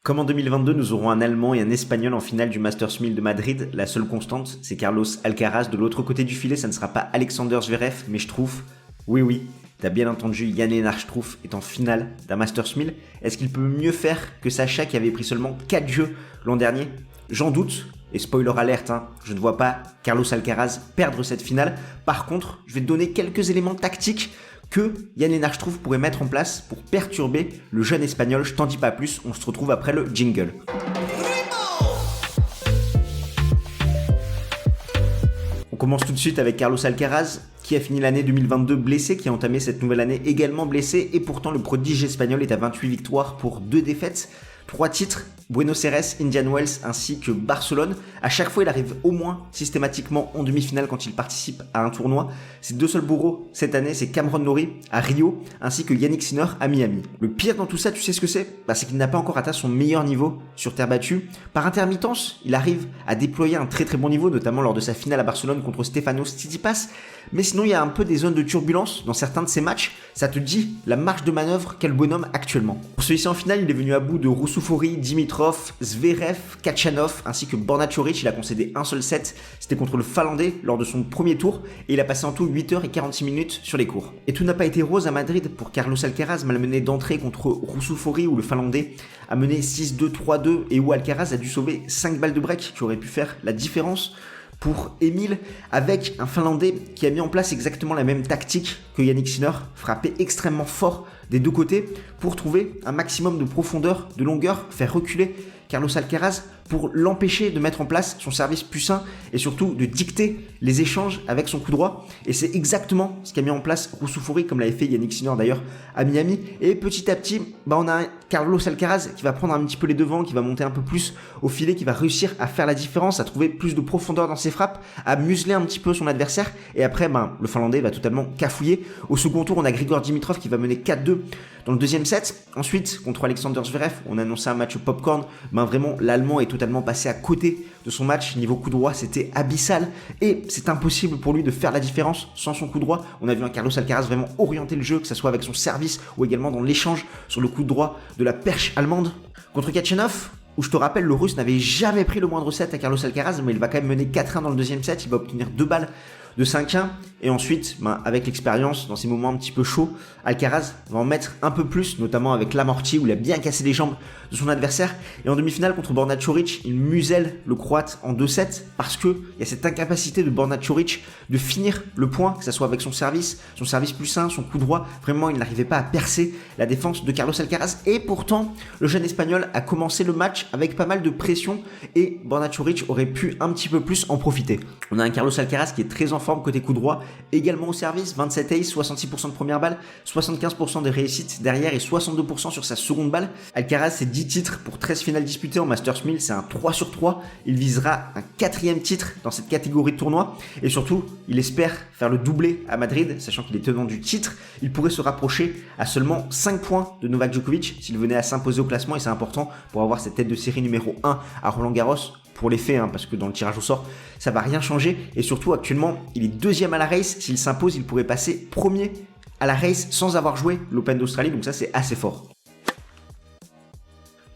Comme en 2022, nous aurons un Allemand et un Espagnol en finale du Masters 1000 de Madrid. La seule constante, c'est Carlos Alcaraz. De l'autre côté du filet, ça ne sera pas Alexander Zverev, mais Struff. Oui, t'as bien entendu, Jan-Lennard Struff est en finale d'un Masters 1000. Est-ce qu'il peut mieux faire que Sacha qui avait pris seulement 4 jeux l'an dernier? J'en doute. Et spoiler alerte, je ne vois pas Carlos Alcaraz perdre cette finale. Par contre, je vais te donner quelques éléments tactiques que Jan-Lennard Struff pourrait mettre en place pour perturber le jeune espagnol. Je t'en dis pas plus, on se retrouve après le jingle. On commence tout de suite avec Carlos Alcaraz, qui a fini l'année 2022 blessé, qui a entamé cette nouvelle année également blessé, et pourtant le prodige espagnol est à 28 victoires pour 2 défaites, 3 titres, Buenos Aires, Indian Wells ainsi que Barcelone. À chaque fois, il arrive au moins systématiquement en demi-finale quand il participe à un tournoi. Ses deux seuls bourreaux cette année, c'est Cameron Norrie à Rio ainsi que Yannick Sinner à Miami. Le pire dans tout ça, tu sais ce que c'est? C'est qu'il n'a pas encore atteint son meilleur niveau sur terre battue. Par intermittence, il arrive à déployer un très bon niveau, notamment lors de sa finale à Barcelone contre Stefanos Tsitsipas. Mais sinon, il y a un peu des zones de turbulence dans certains de ses matchs. Ça te dit la marge de manœuvre qu'a le bonhomme actuellement. Pour celui-ci en finale, il est venu à bout de Roussoufouri, Dimitrov, Zverev, Kachanov ainsi que Borna Coric. Il a concédé un seul set, c'était contre le Finlandais lors de son premier tour et il a passé en tout 8h46 sur les cours. Et tout n'a pas été rose à Madrid pour Carlos Alcaraz, malmené d'entrée contre Roussoufouri où le Finlandais a mené 6-2, 3-2 et où Alcaraz a dû sauver 5 balles de break qui auraient pu faire la différence pour Emile, avec un Finlandais qui a mis en place exactement la même tactique que Yannick Sinner, frappé extrêmement fort des deux côtés pour trouver un maximum de profondeur, de longueur, faire reculer Carlos Alcaraz pour l'empêcher de mettre en place son service plus sain et surtout de dicter les échanges avec son coup droit. Et c'est exactement ce qu'a mis en place Roussoufouri, comme l'avait fait Yannick Sinner d'ailleurs à Miami. Et petit à petit, on a un Carlos Alcaraz qui va prendre un petit peu les devants, qui va monter un peu plus au filet, qui va réussir à faire la différence, à trouver plus de profondeur dans ses frappes, à museler un petit peu son adversaire. Et après, le Finlandais va totalement cafouiller. Au second tour, on a Grigor Dimitrov qui va mener 4-2 dans le deuxième set. Ensuite, contre Alexander Zverev, on a annoncé un match popcorn. Vraiment, l'Allemand est totalement passé à côté de son match. Niveau coup droit, c'était abyssal. Et c'est impossible pour lui de faire la différence sans son coup droit. On a vu un Carlos Alcaraz vraiment orienter le jeu, que ce soit avec son service ou également dans l'échange sur le coup droit de la perche allemande. Contre Kachanov, où je te rappelle, le Russe n'avait jamais pris le moindre set à Carlos Alcaraz, mais il va quand même mener 4-1 dans le deuxième set. Il va obtenir 2 balles de 5-1 et ensuite avec l'expérience dans ces moments un petit peu chauds, Alcaraz va en mettre un peu plus, notamment avec l'amorti où il a bien cassé les jambes de son adversaire. Et en demi-finale contre Borna Coric, il muselle le Croate en 2-7 parce que il y a cette incapacité de Borna Coric de finir le point, que ce soit avec son service plus sain, son coup droit. Vraiment, il n'arrivait pas à percer la défense de Carlos Alcaraz et pourtant le jeune espagnol a commencé le match avec pas mal de pression et Borna Coric aurait pu un petit peu plus en profiter. On a un Carlos Alcaraz qui est très en forme côté coup droit, également au service, 27 aces, 66% de première balle, 75% de réussite derrière et 62% sur sa seconde balle. Alcaraz, c'est 10 titres pour 13 finales disputées en Masters 1000, c'est un 3 sur 3. Il visera un 4e titre dans cette catégorie de tournoi et surtout, il espère faire le doublé à Madrid, sachant qu'il est tenant du titre. Il pourrait se rapprocher à seulement 5 points de Novak Djokovic s'il venait à s'imposer au classement et c'est important pour avoir cette tête de série numéro 1 à Roland Garros. Pour les faits, parce que dans le tirage au sort, ça va rien changer. Et surtout, actuellement, il est 2e à la race. S'il s'impose, il pourrait passer 1er à la race sans avoir joué l'Open d'Australie. Donc ça, c'est assez fort.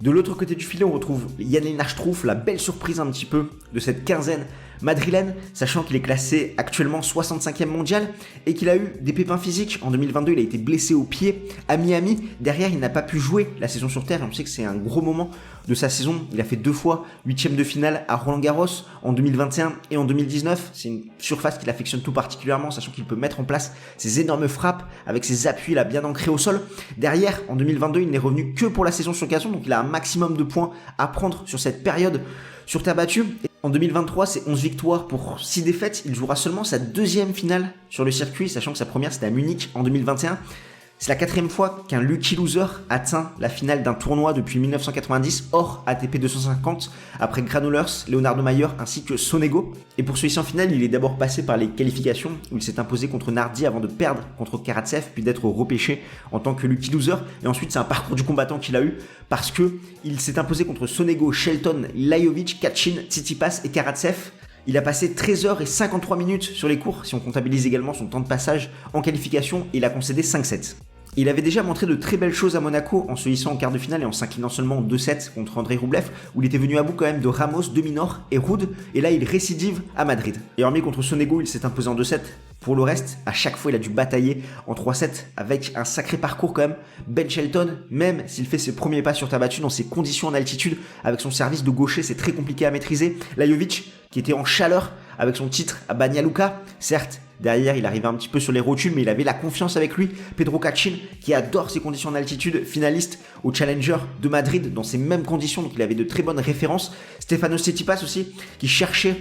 De l'autre côté du filet, on retrouve Jan-Lennard Struff, la belle surprise un petit peu de cette quinzaine madrilène, sachant qu'il est classé actuellement 65e mondial et qu'il a eu des pépins physiques. En 2022, il a été blessé au pied à Miami. Derrière, il n'a pas pu jouer la saison sur terre. Et on sait que c'est un gros moment de sa saison. Il a fait 2 fois 8e de finale à Roland Garros en 2021 et en 2019. C'est une surface qu'il affectionne tout particulièrement, sachant qu'il peut mettre en place ses énormes frappes avec ses appuis là bien ancrés au sol. Derrière, en 2022, il n'est revenu que pour la saison sur gazon, donc il a un maximum de points à prendre sur cette période sur terre battue. En 2023, c'est 11 victoires pour 6 défaites. Il jouera seulement sa 2e finale sur le circuit, sachant que sa première c'était à Munich en 2021. C'est la 4e fois qu'un lucky loser atteint la finale d'un tournoi depuis 1990 hors ATP 250 après Granulers, Leonardo Mayer ainsi que Sonego. Et pour celui-ci en finale, il est d'abord passé par les qualifications où il s'est imposé contre Nardi avant de perdre contre Karatsev puis d'être repêché en tant que lucky loser. Et ensuite, c'est un parcours du combattant qu'il a eu parce que il s'est imposé contre Sonego, Shelton, Lajovic, Kachin, Tsitsipas et Karatsev. Il a passé 13h53 sur les cours, si on comptabilise également son temps de passage en qualification, et il a concédé 5 sets. Il avait déjà montré de très belles choses à Monaco en se hissant en quart de finale et en s'inclinant seulement en 2-7 contre Andrei Rublev, où il était venu à bout quand même de Ramos, de Minor et Ruud, et là il récidive à Madrid. Et hormis contre Sonego, il s'est imposé en 2-7. Pour le reste, à chaque fois il a dû batailler en 3-7 avec un sacré parcours quand même. Ben Shelton, même s'il fait ses premiers pas sur terre battue dans ses conditions en altitude, avec son service de gaucher, c'est très compliqué à maîtriser. Lajovic, qui était en chaleur avec son titre à Banja Luka, certes, derrière, il arrivait un petit peu sur les rotules, mais il avait la confiance avec lui. Pedro Cachin, qui adore ses conditions en altitude, finaliste au Challenger de Madrid dans ces mêmes conditions, donc il avait de très bonnes références. Stefanos Tsitsipas aussi, qui cherchait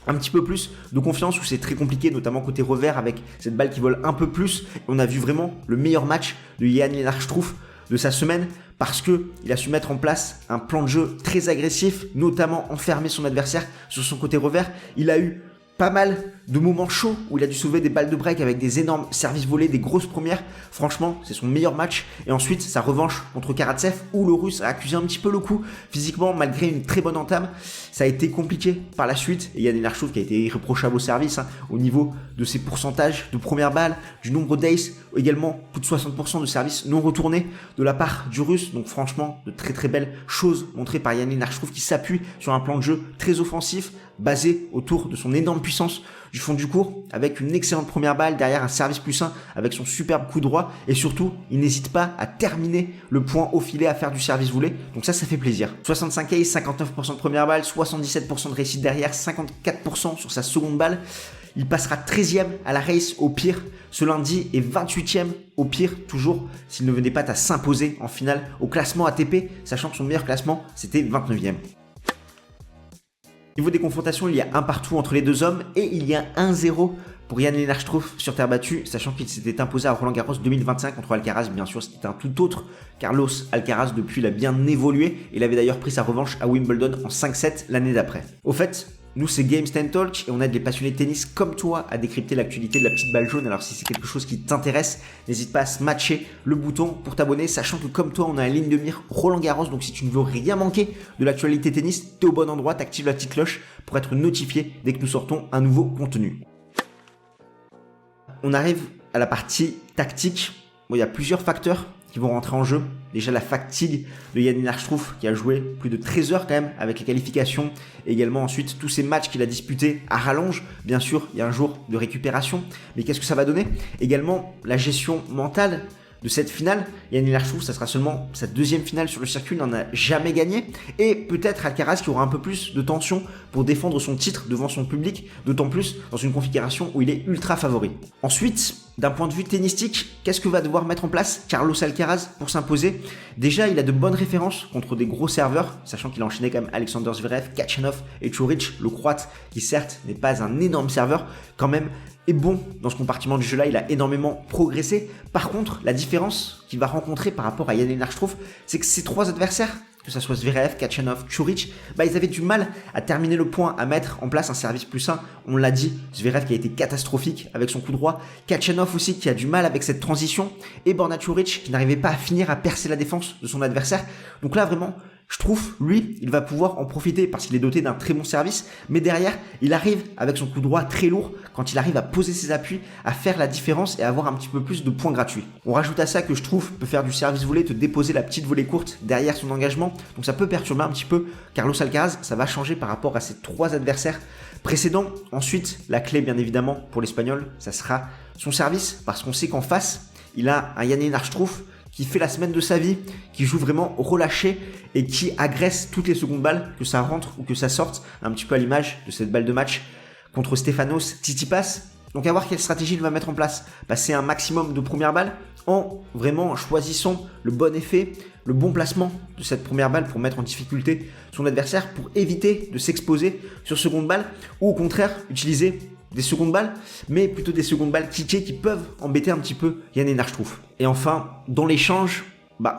un petit peu plus de confiance, où c'est très compliqué, notamment côté revers avec cette balle qui vole un peu plus. On a vu vraiment le meilleur match de Jan Lennart Struff de sa semaine, parce qu'il a su mettre en place un plan de jeu très agressif, notamment enfermer son adversaire sur son côté revers. Il a eu pas mal de moments chauds où il a dû sauver des balles de break avec des énormes services volés, des grosses premières. Franchement, c'est son meilleur match. Et ensuite, sa revanche contre Karatsev, où le Russe a accusé un petit peu le coup. Physiquement, malgré une très bonne entame, ça a été compliqué par la suite. Et il y a des choses qui a été irréprochable au service, au niveau de ses pourcentages de première balle, du nombre d'aces, également plus de 60% de services non retournés de la part du Russe. Donc franchement, de très très belles choses montrées par Jan Lennart Struff, qui s'appuie sur un plan de jeu très offensif, basé autour de son énorme puissance du fond du court, avec une excellente première balle, derrière un service +1 avec son superbe coup droit, et surtout, il n'hésite pas à terminer le point au filet, à faire du service volé, donc ça fait plaisir. 65 ace, 59% de première balle, 77% de réussite derrière, 54% sur sa seconde balle. Il passera 13e à la race au pire ce lundi et 28e au pire, toujours s'il ne venait pas à s'imposer en finale au classement ATP, sachant que son meilleur classement c'était 29e. Au niveau des confrontations, il y a un partout entre les deux hommes et il y a 1-0 pour Jan Lennart Struff sur terre battue, sachant qu'il s'était imposé à Roland Garros 2025 contre Alcaraz. Bien sûr, c'était un tout autre Carlos Alcaraz. Depuis, il a bien évolué. Il avait d'ailleurs pris sa revanche à Wimbledon en 5-7 l'année d'après. Au fait, nous, c'est Game Stand Talk et on aide les passionnés de tennis comme toi à décrypter l'actualité de la petite balle jaune. Alors si c'est quelque chose qui t'intéresse, n'hésite pas à smatcher le bouton pour t'abonner, sachant que comme toi, on a une ligne de mire Roland Garros. Donc si tu ne veux rien manquer de l'actualité tennis, t'es au bon endroit, t'actives la petite cloche pour être notifié dès que nous sortons un nouveau contenu. On arrive à la partie tactique. Bon, il y a plusieurs facteurs qui vont rentrer en jeu. Déjà la fatigue de Jan Lennart Struff, qui a joué plus de 13 heures quand même avec les qualifications, et également ensuite tous ces matchs qu'il a disputés à rallonge. Bien sûr, il y a un jour de récupération, mais qu'est-ce que ça va donner? Également la gestion mentale de cette finale. Jan Lennart Struff, ça sera seulement sa deuxième finale sur le circuit, il n'en a jamais gagné, et peut-être Alcaraz qui aura un peu plus de tension pour défendre son titre devant son public, d'autant plus dans une configuration où il est ultra favori. Ensuite, d'un point de vue tennistique, qu'est-ce que va devoir mettre en place Carlos Alcaraz pour s'imposer? Déjà, il a de bonnes références contre des gros serveurs, sachant qu'il a enchaîné quand même Alexander Zverev, Khachanov et Coric, le croate, qui certes n'est pas un énorme serveur, quand même est bon dans ce compartiment du jeu-là, il a énormément progressé. Par contre, la différence qu'il va rencontrer par rapport à Jan Lennart Struff, c'est que ses trois adversaires, que ce soit Zverev, Khachanov, Coric, ils avaient du mal à terminer le point, à mettre en place un service +1. On l'a dit, Zverev qui a été catastrophique avec son coup droit, Khachanov aussi qui a du mal avec cette transition, et Borna Coric qui n'arrivait pas à finir à percer la défense de son adversaire. Donc là vraiment, je trouve, lui, il va pouvoir en profiter parce qu'il est doté d'un très bon service, mais derrière, il arrive avec son coup droit très lourd, quand il arrive à poser ses appuis, à faire la différence et à avoir un petit peu plus de points gratuits. On rajoute à ça que je trouve peut faire du service volé, te déposer la petite volée courte derrière son engagement, donc ça peut perturber un petit peu Carlos Alcaraz, ça va changer par rapport à ses trois adversaires précédents. Ensuite, la clé bien évidemment pour l'Espagnol, ça sera son service, parce qu'on sait qu'en face, il a un Jan Lennart Struff qui fait la semaine de sa vie, qui joue vraiment relâché et qui agresse toutes les secondes balles, que ça rentre ou que ça sorte, un petit peu à l'image de cette balle de match contre Stefanos Tsitsipas. Donc à voir quelle stratégie il va mettre en place. Passer un maximum de premières balles en vraiment choisissant le bon effet, le bon placement de cette première balle pour mettre en difficulté son adversaire, pour éviter de s'exposer sur seconde balle, ou au contraire utiliser des secondes balles, mais plutôt des secondes balles kickées qui peuvent embêter un petit peu Jan Lennart Struff. Et enfin, dans l'échange,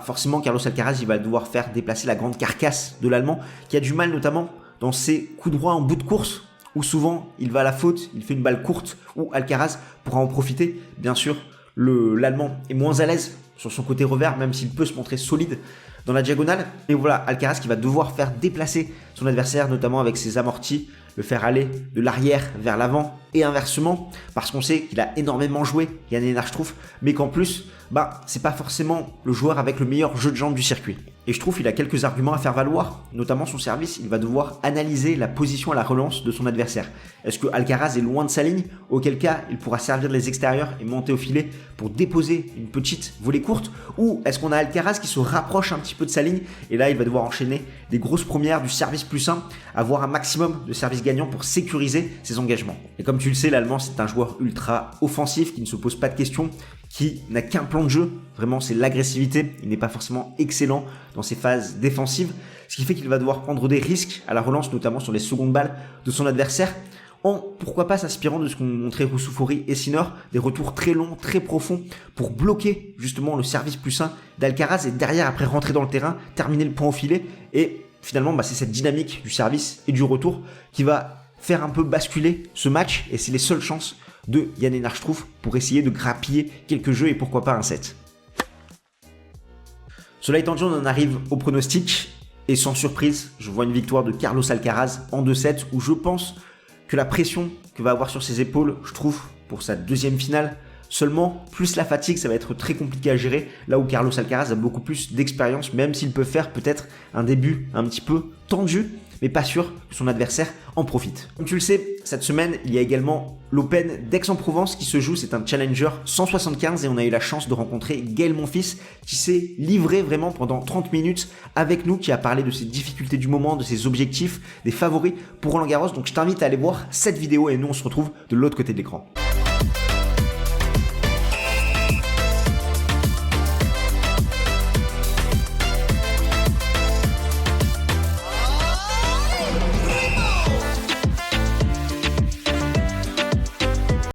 forcément Carlos Alcaraz il va devoir faire déplacer la grande carcasse de l'Allemand, qui a du mal notamment dans ses coups droits en bout de course, où souvent il va à la faute, il fait une balle courte, où Alcaraz pourra en profiter. Bien sûr, l'Allemand est moins à l'aise sur son côté revers, même s'il peut se montrer solide dans la diagonale. Et voilà, Alcaraz qui va devoir faire déplacer son adversaire, notamment avec ses amortis, le faire aller de l'arrière vers l'avant, et inversement, parce qu'on sait qu'il a énormément joué, Jan Lennart Struff, mais qu'en plus, c'est pas forcément le joueur avec le meilleur jeu de jambes du circuit. Et je trouve qu'il a quelques arguments à faire valoir, notamment son service. Il va devoir analyser la position à la relance de son adversaire. Est-ce que Alcaraz est loin de sa ligne? Auquel cas, il pourra servir les extérieurs et monter au filet pour déposer une petite volée courte? Ou est-ce qu'on a Alcaraz qui se rapproche un petit peu de sa ligne et là, il va devoir enchaîner des grosses premières du service +1, avoir un maximum de services gagnants pour sécuriser ses engagements. Et comme tu le sais, l'Allemand, c'est un joueur ultra offensif qui ne se pose pas de questions, qui n'a qu'un plan de jeu, vraiment c'est l'agressivité, il n'est pas forcément excellent dans ses phases défensives, ce qui fait qu'il va devoir prendre des risques à la relance, notamment sur les secondes balles de son adversaire, en pourquoi pas s'inspirant de ce qu'ont montré Roussou-Fori et Sinner, des retours très longs, très profonds, pour bloquer justement le service +1 d'Alcaraz et derrière après rentrer dans le terrain, terminer le point au filet, et finalement c'est cette dynamique du service et du retour qui va faire un peu basculer ce match, et c'est les seules chances de Jan Lennart Struff pour essayer de grappiller quelques jeux et pourquoi pas un set. Cela étant dit, on en arrive au pronostic et sans surprise, je vois une victoire de Carlos Alcaraz en 2-7 où je pense que la pression que va avoir sur ses épaules, je trouve, pour sa deuxième finale, seulement plus la fatigue, ça va être très compliqué à gérer, là où Carlos Alcaraz a beaucoup plus d'expérience, même s'il peut faire peut-être un début un petit peu tendu, mais pas sûr que son adversaire en profite. Comme tu le sais, cette semaine, il y a également l'Open d'Aix-en-Provence qui se joue, c'est un Challenger 175 et on a eu la chance de rencontrer Gaël Monfils qui s'est livré vraiment pendant 30 minutes avec nous, qui a parlé de ses difficultés du moment, de ses objectifs, des favoris pour Roland Garros. Donc je t'invite à aller voir cette vidéo et nous on se retrouve de l'autre côté de l'écran.